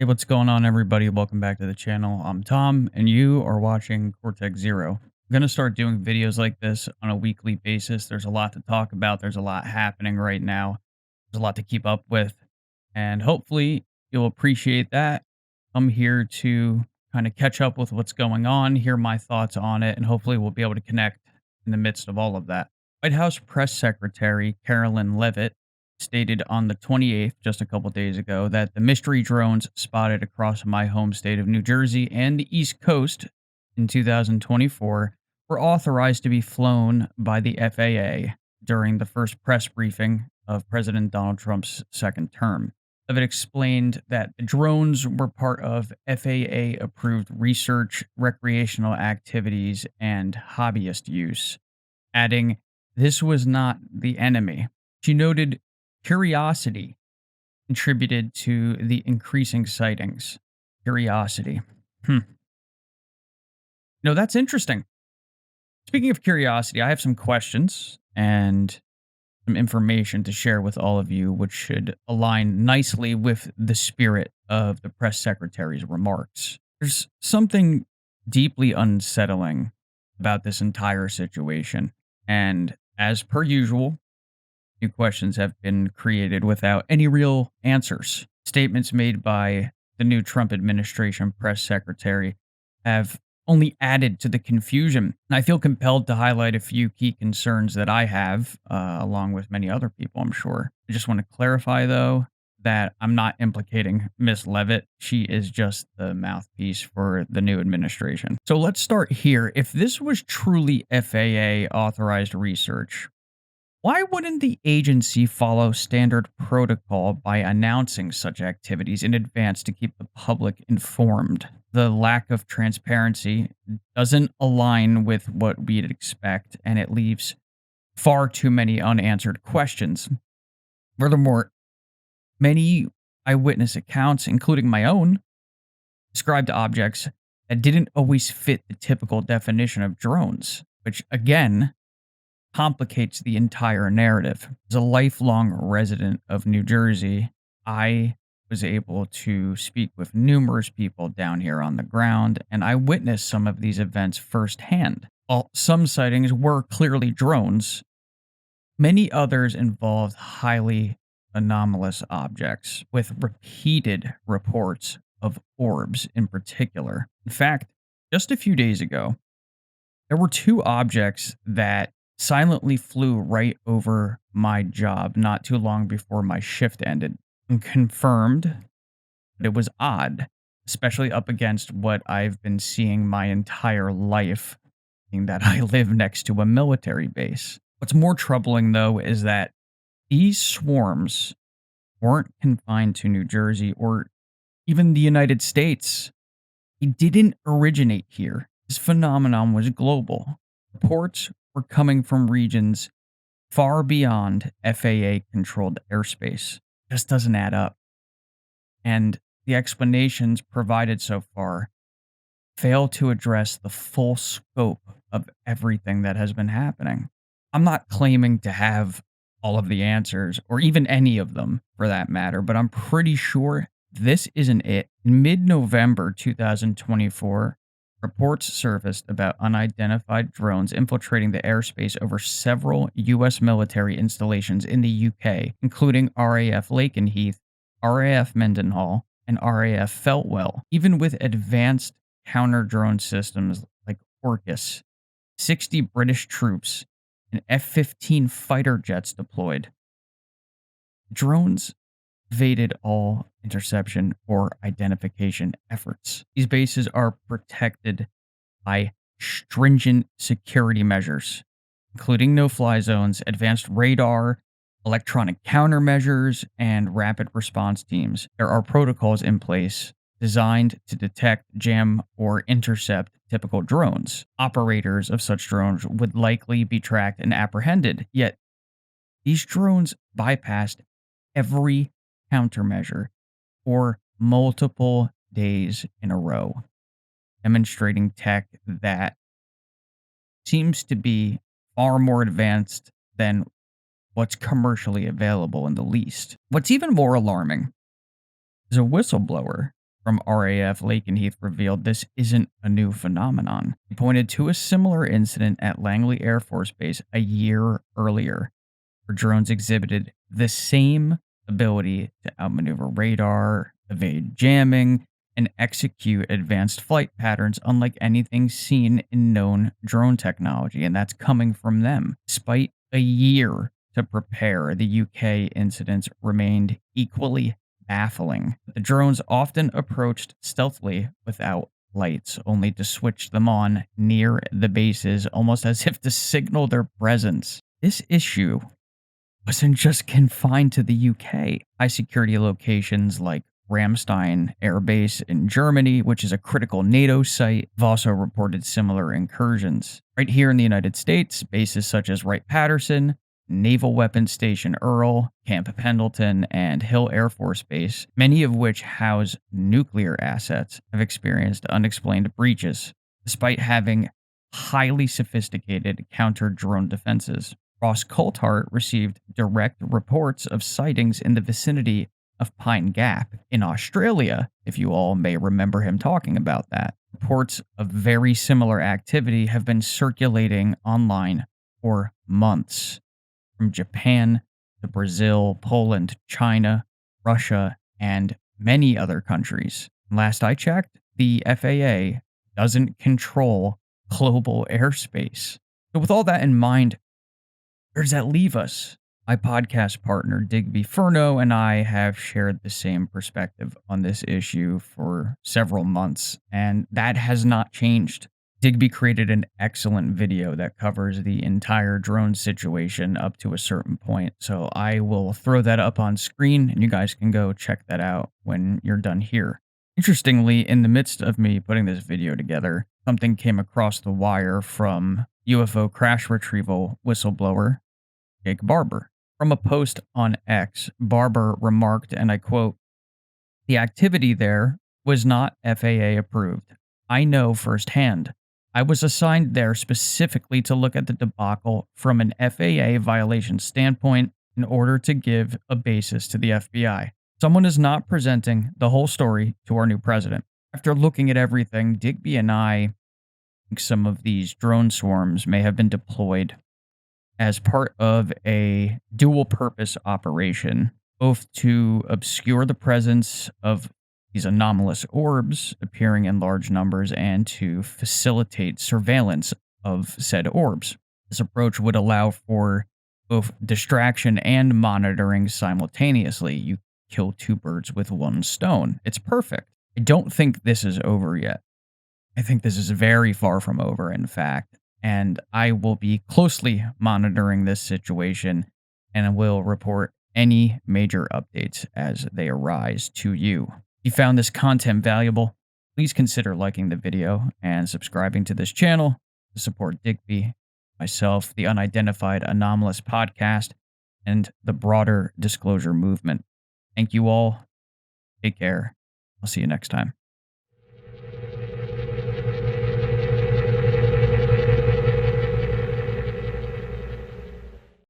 Hey, what's going on, everybody? Welcome back to the channel. I'm Tom, and you are watching Cortex Zero. I'm going to start doing videos like this on a weekly basis. There's a lot to talk about. There's a lot happening right now. There's a lot to keep up with, and hopefully you'll appreciate that. I'm here to kind of catch up with what's going on, hear my thoughts on it, and hopefully we'll be able to connect in the midst of all of that. White House Press Secretary Carolyn Levitt stated on the 28th, just a couple days ago, that the mystery drones spotted across my home state of New Jersey and the East Coast in 2024 were authorized to be flown by the FAA during the first press briefing of President Donald Trump's second term. Levitt explained that the drones were part of FAA-approved research, recreational activities, and hobbyist use, adding, "This was not the enemy." She noted curiosity contributed to the increasing sightings. Curiosity. No, that's interesting. Speaking of curiosity, I have some questions and some information to share with all of you, which should align nicely with the spirit of the press secretary's remarks. There's something deeply unsettling about this entire situation, and as per usual, new questions have been created without any real answers. Statements made by the new Trump administration press secretary have only added to the confusion. And I feel compelled to highlight a few key concerns that I have, along with many other people, I'm sure. I just want to clarify, though, that I'm not implicating Miss Levitt. She is just the mouthpiece for the new administration. So let's start here. If this was truly FAA authorized research, why wouldn't the agency follow standard protocol by announcing such activities in advance to keep the public informed? The lack of transparency doesn't align with what we'd expect, and it leaves far too many unanswered questions. Furthermore, many eyewitness accounts, including my own, described objects that didn't always fit the typical definition of drones, which again complicates the entire narrative. As a lifelong resident of New Jersey, I was able to speak with numerous people down here on the ground, and I witnessed some of these events firsthand. While some sightings were clearly drones, many others involved highly anomalous objects, with repeated reports of orbs in particular. In fact, just a few days ago, there were two objects that silently flew right over my job not too long before my shift ended, and confirmed that it was odd, especially up against what I've been seeing my entire life, being that I live next to a military base. What's more troubling, though, is that these swarms weren't confined to New Jersey or even the United States. It didn't originate here. This phenomenon was global. Reports were coming from regions far beyond FAA-controlled airspace. Just doesn't add up. And the explanations provided so far fail to address the full scope of everything that has been happening. I'm not claiming to have all of the answers, or even any of them for that matter, but I'm pretty sure this isn't it. In mid-November 2024, reports surfaced about unidentified drones infiltrating the airspace over several U.S. military installations in the UK, including RAF Lakenheath, RAF Mendenhall, and RAF Feltwell. Even with advanced counter-drone systems like Orcus, 60 British troops, and F-15 fighter jets deployed, drones evaded all interception or identification efforts. These bases are protected by stringent security measures, including no-fly zones, advanced radar, electronic countermeasures, and rapid response teams. There are protocols in place designed to detect, jam, or intercept typical drones. Operators of such drones would likely be tracked and apprehended, yet these drones bypassed every countermeasure for multiple days in a row, demonstrating tech that seems to be far more advanced than what's commercially available in the least. What's even more alarming is a whistleblower from RAF Lakenheath revealed this isn't a new phenomenon. He pointed to a similar incident at Langley Air Force Base a year earlier, where drones exhibited the same ability to outmaneuver radar, evade jamming, and execute advanced flight patterns unlike anything seen in known drone technology, and that's coming from them. Despite a year to prepare, the UK incidents remained equally baffling. The drones often approached stealthily without lights, only to switch them on near the bases, almost as if to signal their presence. This issue wasn't just confined to the UK. High security locations like Ramstein Air Base in Germany, which is a critical NATO site, have also reported similar incursions. Right here in the United States, bases such as Wright-Patterson, Naval Weapons Station Earl, Camp Pendleton, and Hill Air Force Base, many of which house nuclear assets, have experienced unexplained breaches, despite having highly sophisticated counter-drone defenses. Ross Coulthart received direct reports of sightings in the vicinity of Pine Gap in Australia, if you all may remember him talking about that. Reports of very similar activity have been circulating online for months, from Japan to Brazil, Poland, China, Russia, and many other countries. Last I checked, the FAA doesn't control global airspace. So with all that in mind, where does that leave us? My podcast partner, Digby Furno, and I have shared the same perspective on this issue for several months, and that has not changed. Digby created an excellent video that covers the entire drone situation up to a certain point, so I will throw that up on screen, and you guys can go check that out when you're done here. Interestingly, in the midst of me putting this video together, something came across the wire from UFO crash retrieval whistleblower Jake Barber. From a post on X, Barber remarked, and I quote, "The activity there was not FAA approved. I know firsthand. I was assigned there specifically to look at the debacle from an FAA violation standpoint in order to give a basis to the FBI. Someone is not presenting the whole story to our new president. After looking at everything, Digby and I think some of these drone swarms may have been deployed as part of a dual-purpose operation, both to obscure the presence of these anomalous orbs appearing in large numbers and to facilitate surveillance of said orbs. This approach would allow for both distraction and monitoring simultaneously. You kill two birds with one stone. It's perfect. I don't think this is over yet. I think this is very far from over, in fact. And I will be closely monitoring this situation and will report any major updates as they arise to you. If you found this content valuable, please consider liking the video and subscribing to this channel to support Digby, myself, the Unidentified Anomalous podcast, and the broader disclosure movement. Thank you all. Take care. I'll see you next time.